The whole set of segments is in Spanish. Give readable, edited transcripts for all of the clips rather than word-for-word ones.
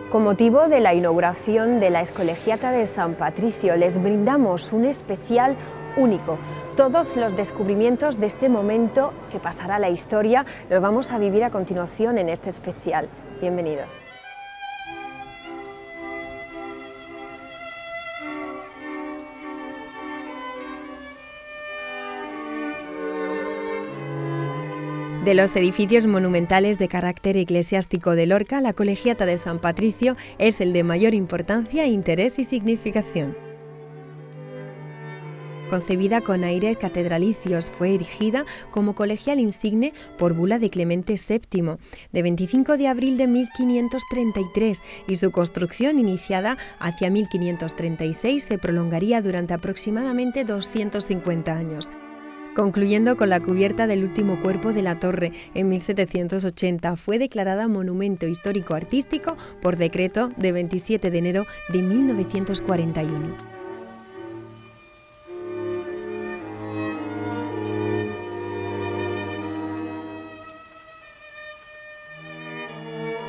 Con motivo de la inauguración de la Escolegiata de San Patricio, les brindamos un especial único. Todos los descubrimientos de este momento que pasará a la historia los vamos a vivir a continuación en este especial. Bienvenidos. De los edificios monumentales de carácter eclesiástico de Lorca, la Colegiata de San Patricio es el de mayor importancia, interés y significación. Concebida con aires catedralicios, fue erigida como colegial insigne por bula de Clemente VII, de 25 de abril de 1533, y su construcción, iniciada hacia 1536, se prolongaría durante aproximadamente 250 años. Concluyendo con la cubierta del último cuerpo de la torre en 1780, fue declarada Monumento Histórico Artístico por decreto de 27 de enero de 1941.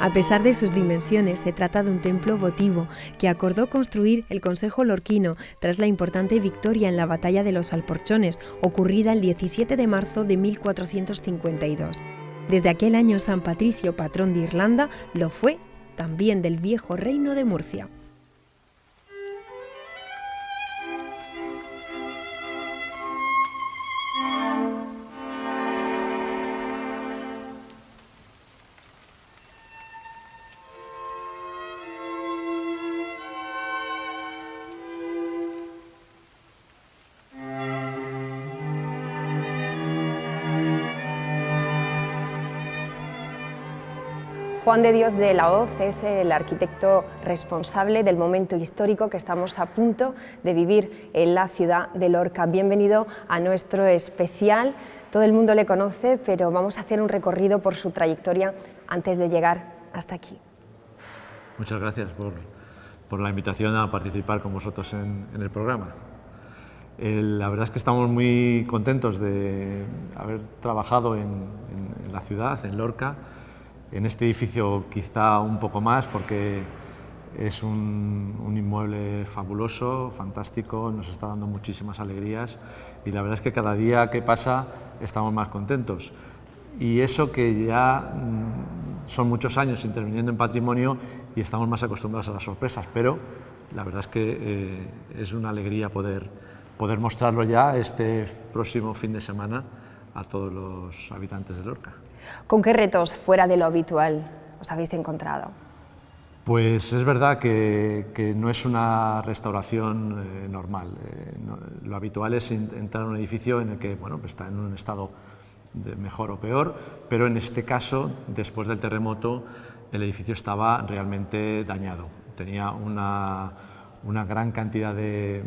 A pesar de sus dimensiones, se trata de un templo votivo que acordó construir el Consejo Lorquino tras la importante victoria en la Batalla de los Alporchones, ocurrida el 17 de marzo de 1452. Desde aquel año, San Patricio, patrón de Irlanda, lo fue también del viejo reino de Murcia. Juan de Dios de la Hoz es el arquitecto responsable del momento histórico que estamos a punto de vivir en la ciudad de Lorca. Bienvenido a nuestro especial. Todo el mundo le conoce, pero vamos a hacer un recorrido por su trayectoria antes de llegar hasta aquí. Muchas gracias por la invitación a participar con vosotros en el programa. La verdad es que estamos muy contentos de haber trabajado en la ciudad, en Lorca, en este edificio quizá un poco más, porque es un inmueble fabuloso, fantástico, nos está dando muchísimas alegrías y la verdad es que cada día que pasa estamos más contentos. Y eso que ya son muchos años interviniendo en patrimonio y estamos más acostumbrados a las sorpresas, pero la verdad es que es una alegría poder mostrarlo ya este próximo fin de semana a todos los habitantes de Lorca. ¿Con qué retos fuera de lo habitual os habéis encontrado? Pues es verdad que no es una restauración normal. Lo habitual es entrar a un edificio en el que está en un estado de mejor o peor, pero en este caso, después del terremoto, el edificio estaba realmente dañado. Tenía una gran cantidad de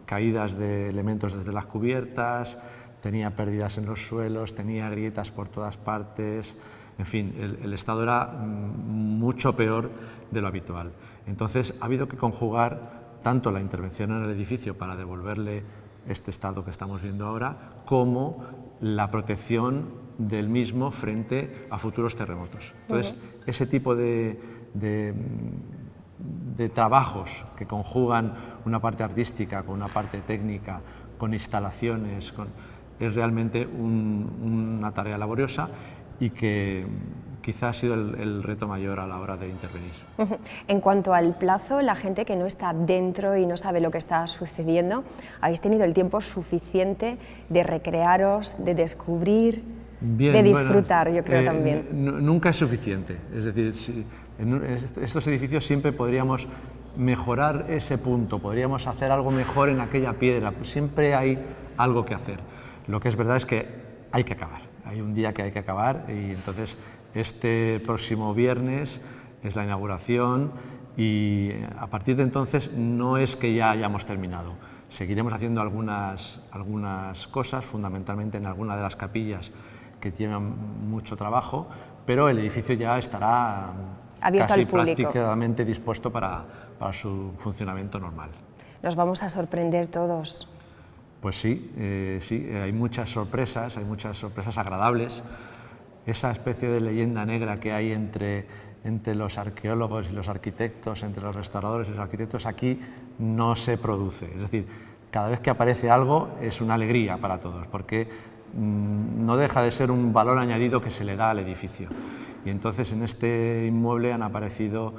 caídas de elementos desde las cubiertas, tenía pérdidas en los suelos, tenía grietas por todas partes, en fin, el estado era mucho peor de lo habitual. Entonces ha habido que conjugar tanto la intervención en el edificio para devolverle este estado que estamos viendo ahora, como la protección del mismo frente a futuros terremotos. Entonces, ese tipo de trabajos que conjugan una parte artística con una parte técnica, con instalaciones, es realmente una tarea laboriosa y que quizás ha sido el reto mayor a la hora de intervenir. En cuanto al plazo, la gente que no está dentro y no sabe lo que está sucediendo, ¿habéis tenido el tiempo suficiente de recrearos, de descubrir, de disfrutar? Yo creo también. Nunca es suficiente, es decir, en estos edificios siempre podríamos mejorar ese punto, podríamos hacer algo mejor en aquella piedra, siempre hay algo que hacer. Lo que es verdad es que hay que acabar, hay un día que hay que acabar y entonces este próximo viernes es la inauguración y a partir de entonces no es que ya hayamos terminado, seguiremos haciendo algunas cosas, fundamentalmente en alguna de las capillas que tienen mucho trabajo, pero el edificio ya estará abierto casi al público, prácticamente dispuesto para su funcionamiento normal. Nos vamos a sorprender todos. Pues sí, hay muchas sorpresas agradables. Esa especie de leyenda negra que hay entre entre los arqueólogos y los arquitectos, entre los restauradores y los arquitectos, aquí no se produce. Es decir, cada vez que aparece algo es una alegría para todos, porque no deja de ser un valor añadido que se le da al edificio. Y entonces en este inmueble han aparecido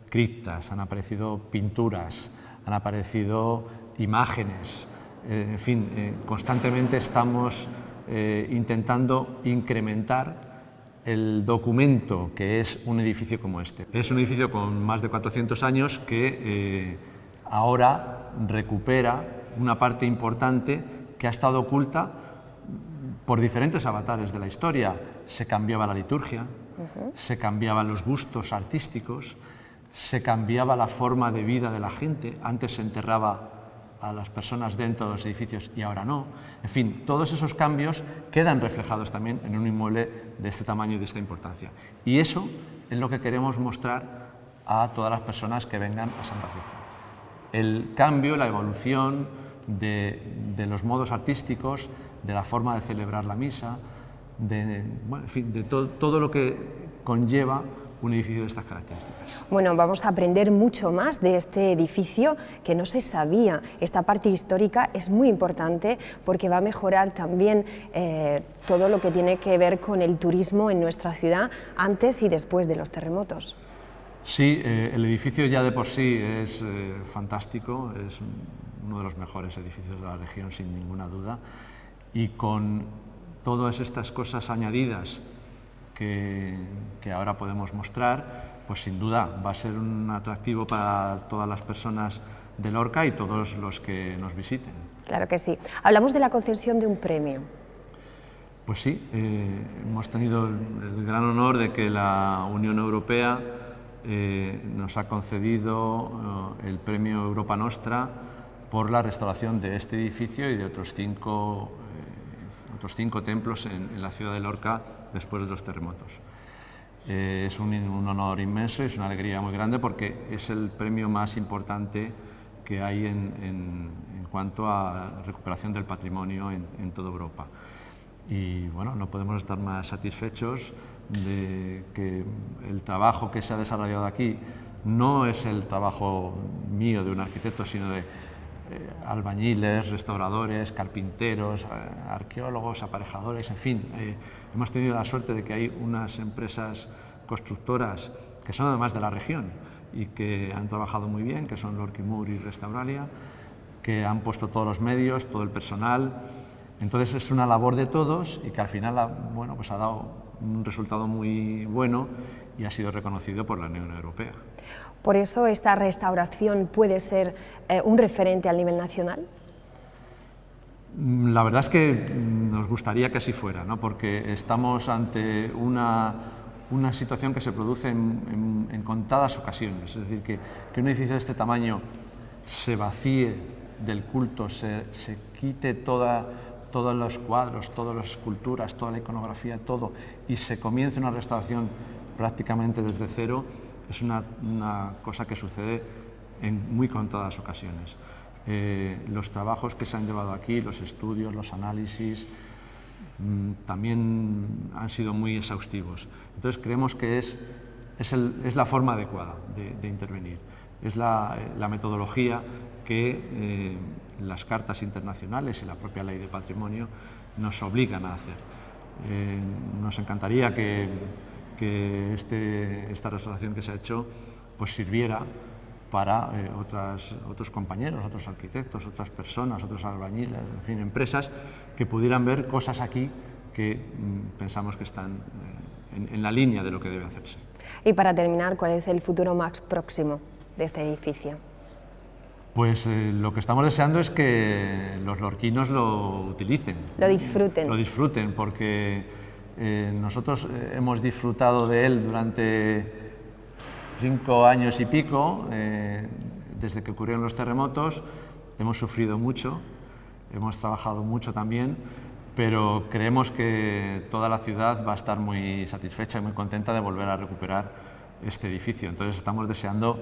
criptas, han aparecido pinturas, han aparecido imágenes, en fin, constantemente estamos intentando incrementar el documento que es un edificio como este. Es un edificio con más de 400 años que ahora recupera una parte importante que ha estado oculta por diferentes avatares de la historia. Se cambiaba la liturgia, se cambiaban los gustos artísticos, se cambiaba la forma de vida de la gente. Antes se enterraba a las personas dentro de los edificios y ahora no. En fin, todos esos cambios quedan reflejados también en un inmueble de este tamaño y de esta importancia. Y eso es lo que queremos mostrar a todas las personas que vengan a San Patricio. El cambio, la evolución de los modos artísticos, de la forma de celebrar la misa, bueno, en fin, de todo lo que conlleva un edificio de estas características. Bueno, vamos a aprender mucho más de este edificio que no se sabía. Esta parte histórica es muy importante porque va a mejorar también todo lo que tiene que ver con el turismo en nuestra ciudad antes y después de los terremotos. Sí, el edificio ya de por sí es fantástico, es uno de los mejores edificios de la región sin ninguna duda, y con todas estas cosas añadidas que ahora podemos mostrar, pues sin duda va a ser un atractivo para todas las personas de Lorca y todos los que nos visiten. Claro que sí. Hablamos de la concesión de un premio. Pues sí, hemos tenido el gran honor de que la Unión Europea nos ha concedido el premio Europa Nostra por la restauración de este edificio y de otros cinco templos en la ciudad de Lorca después de los terremotos. Es un honor inmenso y es una alegría muy grande porque es el premio más importante que hay en cuanto a recuperación del patrimonio en toda Europa. Y bueno, no podemos estar más satisfechos de que el trabajo que se ha desarrollado aquí no es el trabajo mío de un arquitecto, sino de albañiles, restauradores, carpinteros, arqueólogos, aparejadores, en fin. Hemos tenido la suerte de que hay unas empresas constructoras que son además de la región y que han trabajado muy bien, que son Lorca y Moore y Restauralia, que han puesto todos los medios, todo el personal. Entonces es una labor de todos y que al final bueno, pues ha dado un resultado muy bueno y ha sido reconocido por la Unión Europea. ¿Por eso esta restauración puede ser un referente a nivel nacional? La verdad es que nos gustaría que así fuera, ¿no? Porque estamos ante una situación que se produce en contadas ocasiones. Es decir, que un edificio de este tamaño se vacíe del culto, se quite todos los cuadros, todas las esculturas, toda la iconografía, todo, y se comience una restauración prácticamente desde cero, es una cosa que sucede en muy contadas ocasiones. Los trabajos que se han llevado aquí, los estudios, los análisis, también han sido muy exhaustivos. Entonces creemos que es la forma adecuada de intervenir, es la metodología que las cartas internacionales y la propia ley de patrimonio nos obligan a hacer. Nos encantaría que esta restauración que se ha hecho pues sirviera para otros compañeros, otros arquitectos, otras personas, otros albañiles, en fin, empresas que pudieran ver cosas aquí que pensamos que están en la línea de lo que debe hacerse. Y para terminar, ¿cuál es el futuro más próximo de este edificio? Pues lo que estamos deseando es que los lorquinos lo utilicen. Lo disfruten. Lo disfruten, porque nosotros hemos disfrutado de él durante 5 años y pico, desde que ocurrieron los terremotos. Hemos sufrido mucho, hemos trabajado mucho también, pero creemos que toda la ciudad va a estar muy satisfecha y muy contenta de volver a recuperar este edificio. Entonces estamos deseando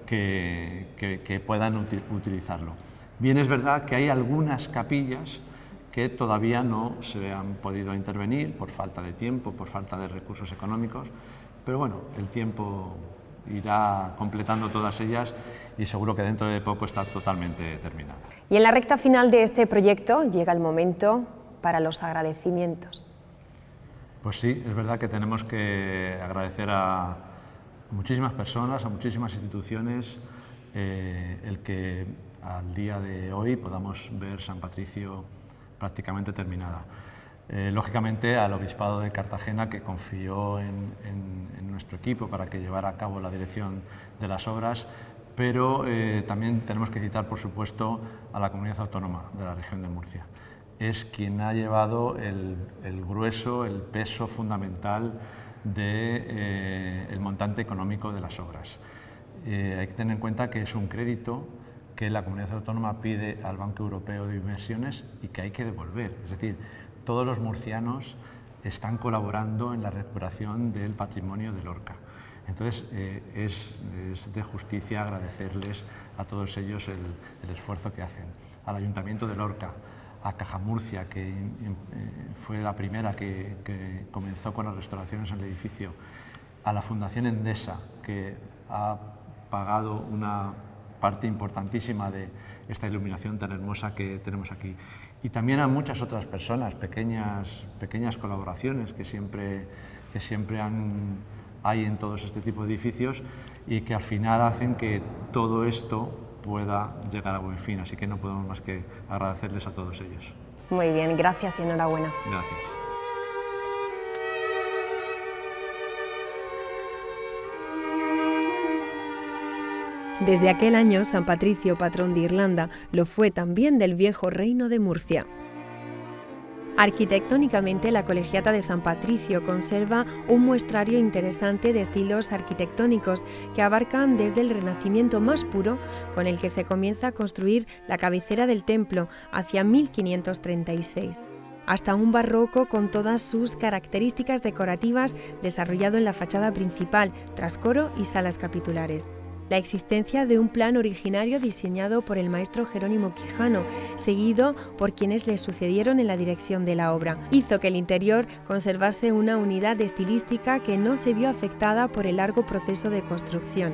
que puedan utilizarlo. Bien, es verdad que hay algunas capillas que todavía no se han podido intervenir por falta de tiempo, por falta de recursos económicos, pero bueno, el tiempo irá completando todas ellas y seguro que dentro de poco está totalmente terminada. Y en la recta final de este proyecto llega el momento para los agradecimientos. Pues sí, es verdad que tenemos que agradecer a muchísimas personas, a muchísimas instituciones, el que al día de hoy podamos ver San Patricio prácticamente terminada. Lógicamente al Obispado de Cartagena, que confió en nuestro equipo para que llevara a cabo la dirección de las obras, pero también tenemos que citar, por supuesto, a la Comunidad Autónoma de la Región de Murcia. Es quien ha llevado el grueso, el peso fundamental del montante económico de las obras. Hay que tener en cuenta que es un crédito que la Comunidad Autónoma pide al Banco Europeo de Inversiones y que hay que devolver. Es decir, todos los murcianos están colaborando en la recuperación del patrimonio de Lorca. Entonces, es de justicia agradecerles a todos ellos el esfuerzo que hacen. Al Ayuntamiento de Lorca, a Caja Murcia, que fue la primera que comenzó con las restauraciones en el edificio, a la Fundación Endesa, que ha pagado una parte importantísima de esta iluminación tan hermosa que tenemos aquí. Y también a muchas otras personas, pequeñas colaboraciones que siempre hay en todos este tipo de edificios y que al final hacen que todo esto pueda llegar a buen fin. Así que no podemos más que agradecerles a todos ellos. Muy bien, gracias y enhorabuena. Gracias. Desde aquel año, San Patricio, patrón de Irlanda, lo fue también del viejo reino de Murcia. Arquitectónicamente, la Colegiata de San Patricio conserva un muestrario interesante de estilos arquitectónicos que abarcan desde el Renacimiento más puro, con el que se comienza a construir la cabecera del templo hacia 1536, hasta un barroco con todas sus características decorativas desarrollado en la fachada principal, trascoro y salas capitulares. La existencia de un plan originario diseñado por el maestro Jerónimo Quijano, seguido por quienes le sucedieron en la dirección de la obra, hizo que el interior conservase una unidad estilística que no se vio afectada por el largo proceso de construcción.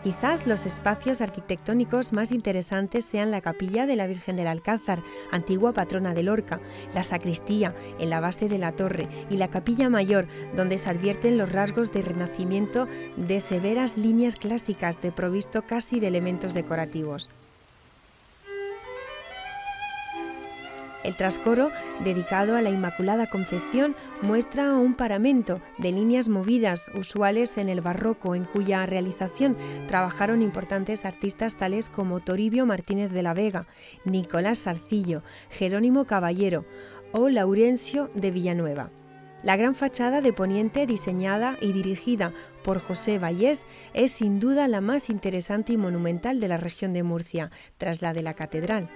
Quizás los espacios arquitectónicos más interesantes sean la capilla de la Virgen del Alcázar, antigua patrona de Lorca, la sacristía en la base de la torre y la capilla mayor, donde se advierten los rasgos de renacimiento de severas líneas clásicas desprovisto casi de elementos decorativos. El trascoro, dedicado a la Inmaculada Concepción, muestra un paramento de líneas movidas usuales en el barroco, en cuya realización trabajaron importantes artistas tales como Toribio Martínez de la Vega, Nicolás Sarcillo, Jerónimo Caballero o Laurencio de Villanueva. La gran fachada de poniente, diseñada y dirigida por José Vallés, es sin duda la más interesante y monumental de la región de Murcia, tras la de la catedral.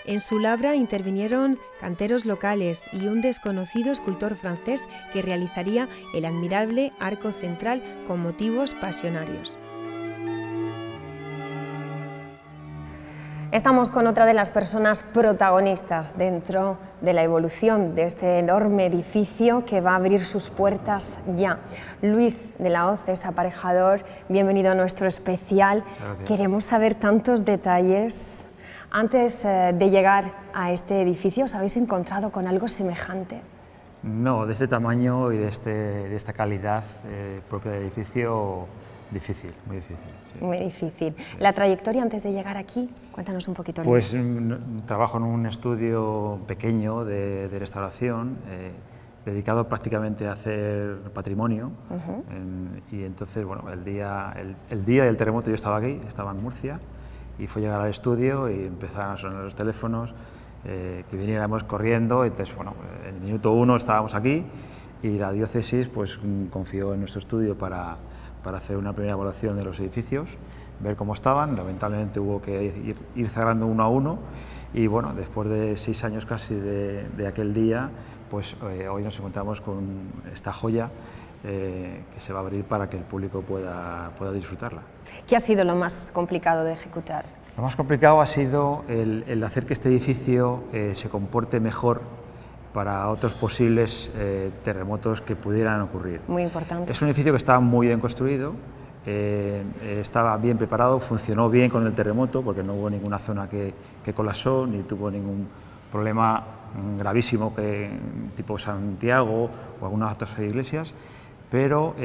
En su labra intervinieron canteros locales y un desconocido escultor francés que realizaría el admirable arco central con motivos pasionarios. Estamos con otra de las personas protagonistas dentro de la evolución de este enorme edificio que va a abrir sus puertas ya. Luis de la Hoz es aparejador, bienvenido a nuestro especial. Queremos saber tantos detalles. Antes de llegar a este edificio, ¿os habéis encontrado con algo semejante? No, de este tamaño y de esta calidad propia del edificio, difícil, muy difícil. Sí. Muy difícil. La trayectoria antes de llegar aquí, cuéntanos un poquito. Pues trabajo en un estudio pequeño de restauración, dedicado prácticamente a hacer patrimonio. Y entonces, bueno, el día del terremoto yo estaba aquí, estaba en Murcia, y fue llegar al estudio y empezaron a sonar los teléfonos, que viniéramos corriendo. Entonces, bueno, en el minuto 1 estábamos aquí y la diócesis pues confió en nuestro estudio para hacer una primera evaluación de los edificios, ver cómo estaban. Lamentablemente hubo que ir cerrando uno a uno y bueno, después de 6 años casi de aquel día, pues hoy nos encontramos con esta joya que se va a abrir para que el público pueda disfrutarla. ¿Qué ha sido lo más complicado de ejecutar? Lo más complicado ha sido el hacer que este edificio se comporte mejor para otros posibles terremotos que pudieran ocurrir. Muy importante. Es un edificio que estaba muy bien construido, estaba bien preparado, funcionó bien con el terremoto porque no hubo ninguna zona que colapsó ni tuvo ningún problema gravísimo tipo Santiago o algunas otras iglesias, pero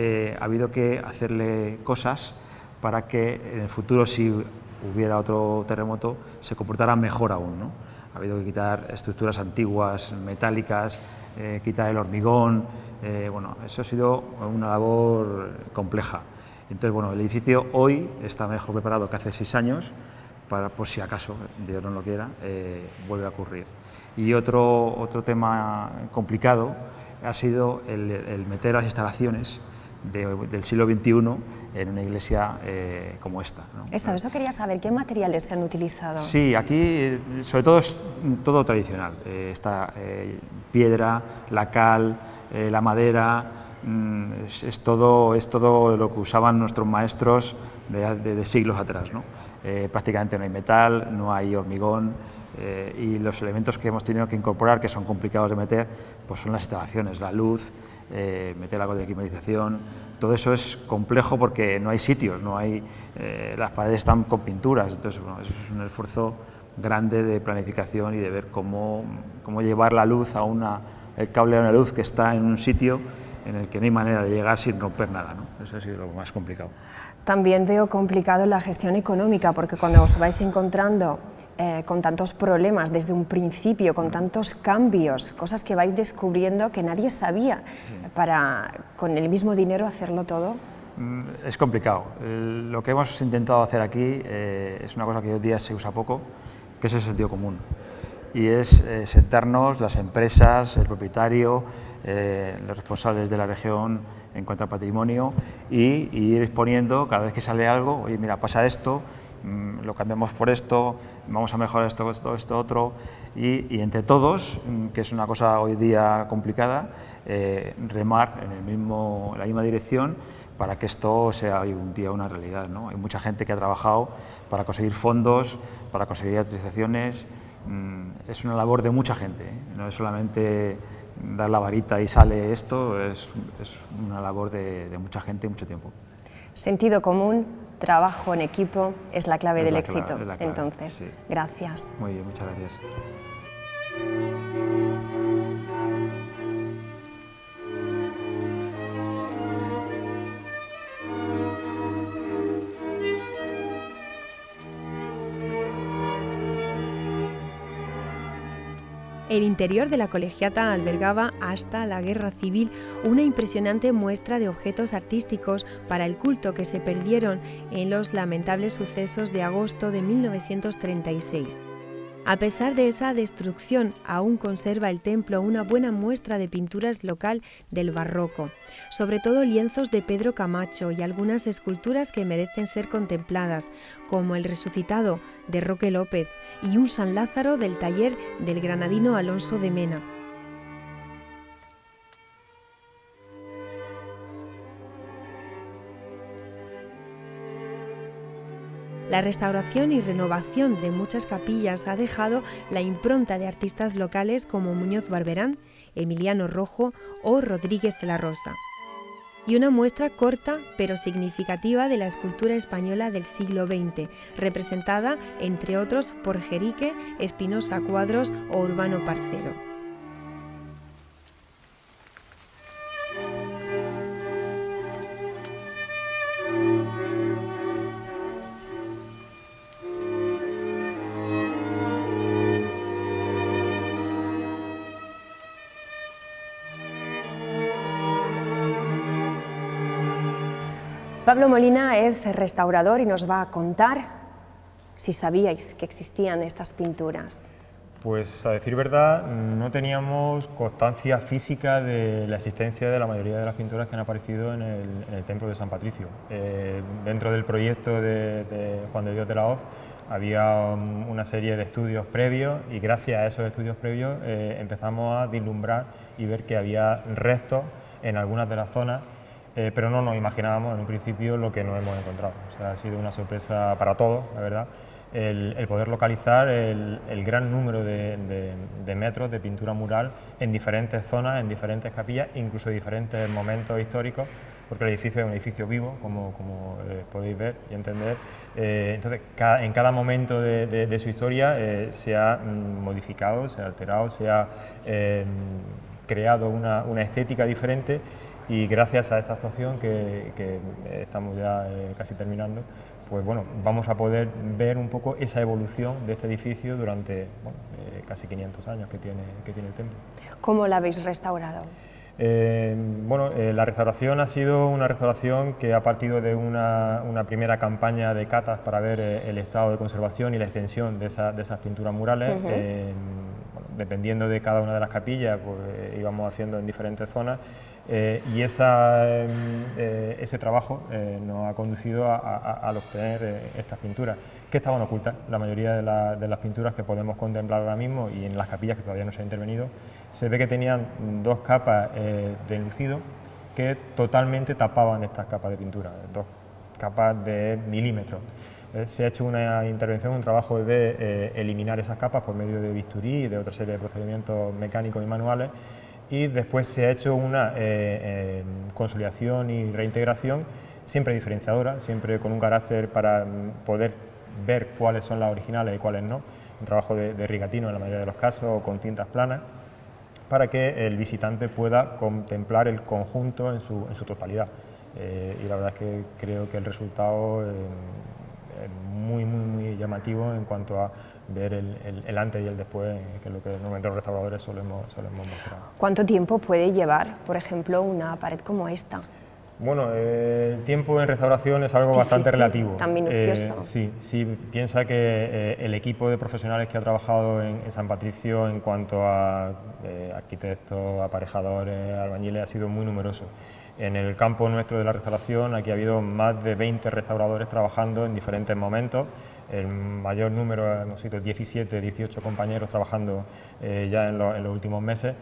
ha habido que hacerle cosas para que en el futuro, si hubiera otro terremoto, se comportara mejor aún, ¿no? Ha habido que quitar estructuras antiguas, metálicas, quitar el hormigón, bueno, eso ha sido una labor compleja. Entonces, bueno, el edificio hoy está mejor preparado que hace 6 años, por si acaso, Dios no lo quiera, vuelve a ocurrir. Y otro tema complicado ha sido el meter las instalaciones del siglo XXI en una iglesia como esta, ¿no? Eso quería saber, ¿qué materiales se han utilizado? Sí, aquí sobre todo es todo tradicional, está piedra, la cal, la madera, es todo lo que usaban nuestros maestros de siglos atrás, ¿no? Prácticamente no hay metal, no hay hormigón, y los elementos que hemos tenido que incorporar, que son complicados de meter, pues son las instalaciones, la luz, meter algo de climatización. Todo eso es complejo porque no hay sitios, las paredes están con pinturas, entonces bueno, eso es un esfuerzo grande de planificación y de ver cómo llevar la luz el cable de una luz que está en un sitio en el que no hay manera de llegar sin romper nada, ¿no? Eso ha sido lo más complicado. También veo complicado la gestión económica, porque cuando os vais encontrando con tantos problemas desde un principio, con tantos cambios, cosas que vais descubriendo que nadie sabía, para con el mismo dinero hacerlo todo. Es complicado. Lo que hemos intentado hacer aquí es una cosa que hoy día se usa poco, que es el sentido común. Y es sentarnos las empresas, el propietario, los responsables de la región en cuanto al patrimonio y ir exponiendo cada vez que sale algo, oye, mira, pasa esto, lo cambiamos por esto, vamos a mejorar esto, otro, y entre todos, que es una cosa hoy día complicada, remar en la misma dirección para que esto sea hoy un día una realidad, ¿no? Hay mucha gente que ha trabajado para conseguir fondos, para conseguir autorizaciones, es una labor de mucha gente, ¿eh? No es solamente dar la varita y sale esto, es una labor de mucha gente y mucho tiempo. Sentido común, trabajo en equipo es la clave del éxito. Entonces, sí. Gracias. Muy bien, muchas gracias. El interior de la colegiata albergaba hasta la Guerra Civil una impresionante muestra de objetos artísticos para el culto que se perdieron en los lamentables sucesos de agosto de 1936. A pesar de esa destrucción, aún conserva el templo una buena muestra de pinturas local del barroco, sobre todo lienzos de Pedro Camacho y algunas esculturas que merecen ser contempladas, como el Resucitado de Roque López y un San Lázaro del taller del granadino Alonso de Mena. La restauración y renovación de muchas capillas ha dejado la impronta de artistas locales como Muñoz Barberán, Emiliano Rojo o Rodríguez La Rosa. Y una muestra corta pero significativa de la escultura española del siglo XX, representada, entre otros, por Jerique, Espinosa Cuadros o Urbano Parcero. Pablo Molina es restaurador y nos va a contar si sabíais que existían estas pinturas. Pues a decir verdad, no teníamos constancia física de la existencia de la mayoría de las pinturas que han aparecido en el templo de San Patricio. Dentro del proyecto de Juan de Dios de la Hoz había una serie de estudios previos y gracias a esos estudios previos empezamos a vislumbrar y ver que había restos en algunas de las zonas, pero no nos imaginábamos en un principio lo que nos hemos encontrado. O sea, ha sido una sorpresa para todos, la verdad. el poder localizar el gran número de metros de pintura mural en diferentes zonas, en diferentes capillas, incluso en diferentes momentos históricos, porque el edificio es un edificio vivo, como podéis ver y entender. Entonces, en cada momento de su historia se ha modificado, se ha alterado, se ha creado una estética diferente, y gracias a esta actuación que estamos ya casi terminando, pues bueno, vamos a poder ver un poco esa evolución de este edificio durante casi 500 años que tiene el templo. ¿Cómo la habéis restaurado? La restauración ha sido una restauración que ha partido de una primera campaña de catas para ver el estado de conservación y la extensión de esas pinturas murales. Dependiendo de cada una de las capillas, pues íbamos haciendo en diferentes zonas, y ese trabajo nos ha conducido a obtener estas pinturas, que estaban ocultas. La mayoría de las pinturas que podemos contemplar ahora mismo, y en las capillas que todavía no se ha intervenido, se ve que tenían dos capas de enlucido que totalmente tapaban estas capas de pintura, dos capas de milímetros. Se ha hecho una intervención, un trabajo de eliminar esas capas por medio de bisturí y de otra serie de procedimientos mecánicos y manuales, y después se ha hecho una consolidación y reintegración, siempre diferenciadora, siempre con un carácter para poder ver cuáles son las originales y cuáles no, un trabajo de rigatino en la mayoría de los casos, o con tintas planas, para que el visitante pueda contemplar el conjunto en su totalidad. Y la verdad es que creo que el resultado es muy llamativo en cuanto a ver el antes y el después, que es lo que normalmente los restauradores solemos mostrar. ¿Cuánto tiempo puede llevar, por ejemplo, una pared como esta? Bueno, el tiempo en restauración es algo bastante relativo. Tan minucioso. Sí, piensa que el equipo de profesionales que ha trabajado en San Patricio en cuanto a arquitectos, aparejadores, albañiles, ha sido muy numeroso. En el campo nuestro de la restauración aquí ha habido más de 20 restauradores trabajando en diferentes momentos. El mayor número, hemos sido 17, 18 compañeros trabajando ya en los últimos meses,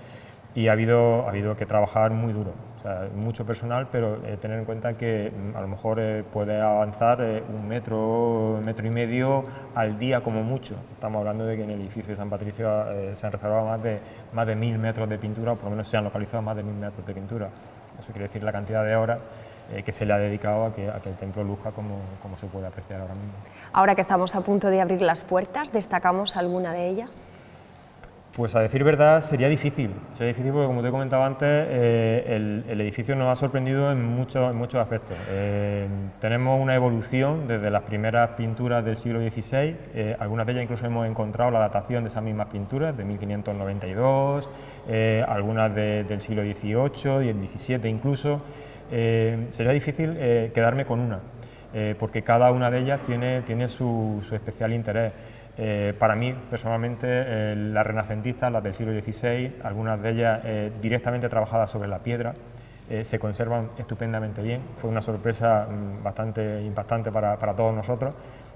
y ha habido que trabajar muy duro. O sea, mucho personal, pero tener en cuenta que a lo mejor puede avanzar un metro y medio al día como mucho. Estamos hablando de que en el edificio de San Patricio se han restaurado más de 1000 metros de pintura, o por lo menos se han localizado más de 1000 metros de pintura. Eso quiere decir la cantidad de horas que se le ha dedicado a que el templo luzca como se puede apreciar ahora mismo. Ahora que estamos a punto de abrir las puertas, ¿destacamos alguna de ellas? Pues a decir verdad sería difícil porque, como te he comentado antes, el edificio nos ha sorprendido en muchos aspectos. Tenemos una evolución desde las primeras pinturas del siglo XVI, algunas de ellas incluso hemos encontrado la datación de esas mismas pinturas, de 1592, algunas del siglo XVIII y el XVII incluso. Sería difícil quedarme con una, porque cada una de ellas tiene su especial interés. Para mí, personalmente, las renacentistas, las del siglo XVI, algunas de ellas directamente trabajadas sobre la piedra, se conservan estupendamente bien. Fue una sorpresa bastante impactante para todos nosotros,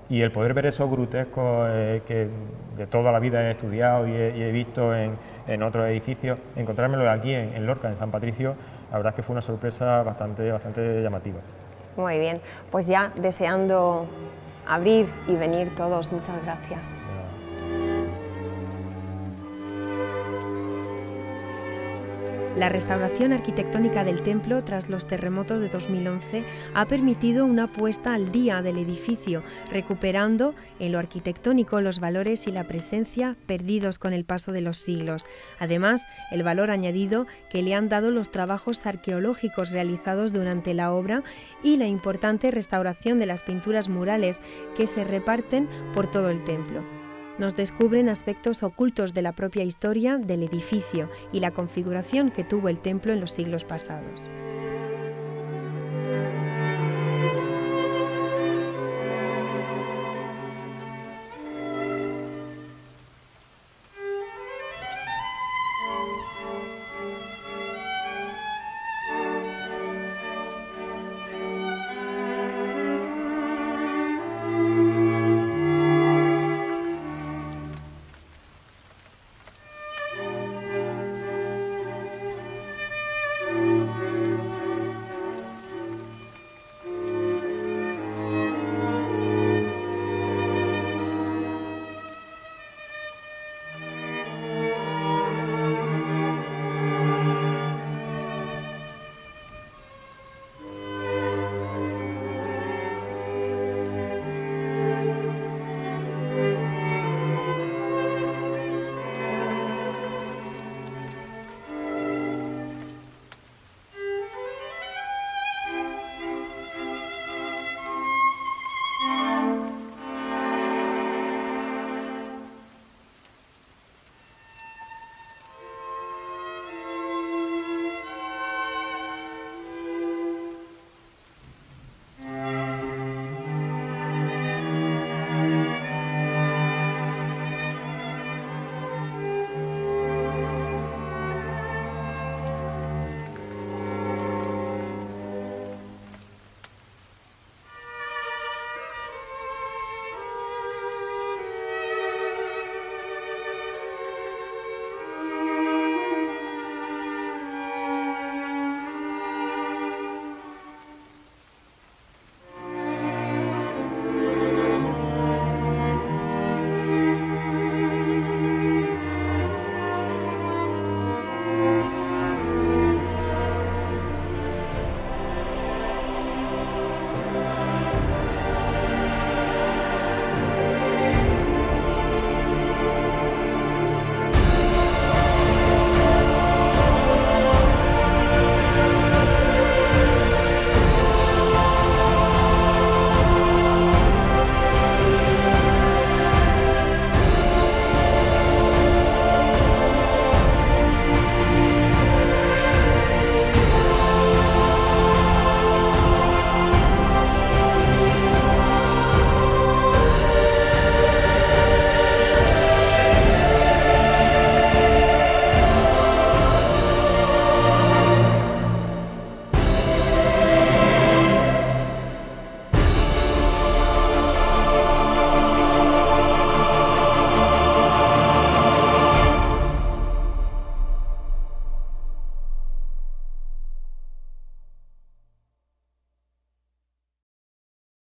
y el poder ver esos grutescos que de toda la vida he estudiado y he visto en otros edificios, encontrármelo aquí en Lorca, en San Patricio, la verdad es que fue una sorpresa bastante llamativa. Muy bien, pues ya deseando abrir y venir todos. Muchas gracias. La restauración arquitectónica del templo tras los terremotos de 2011 ha permitido una puesta al día del edificio, recuperando en lo arquitectónico los valores y la presencia perdidos con el paso de los siglos. Además, el valor añadido que le han dado los trabajos arqueológicos realizados durante la obra y la importante restauración de las pinturas murales que se reparten por todo el templo. Nos descubren aspectos ocultos de la propia historia del edificio y la configuración que tuvo el templo en los siglos pasados.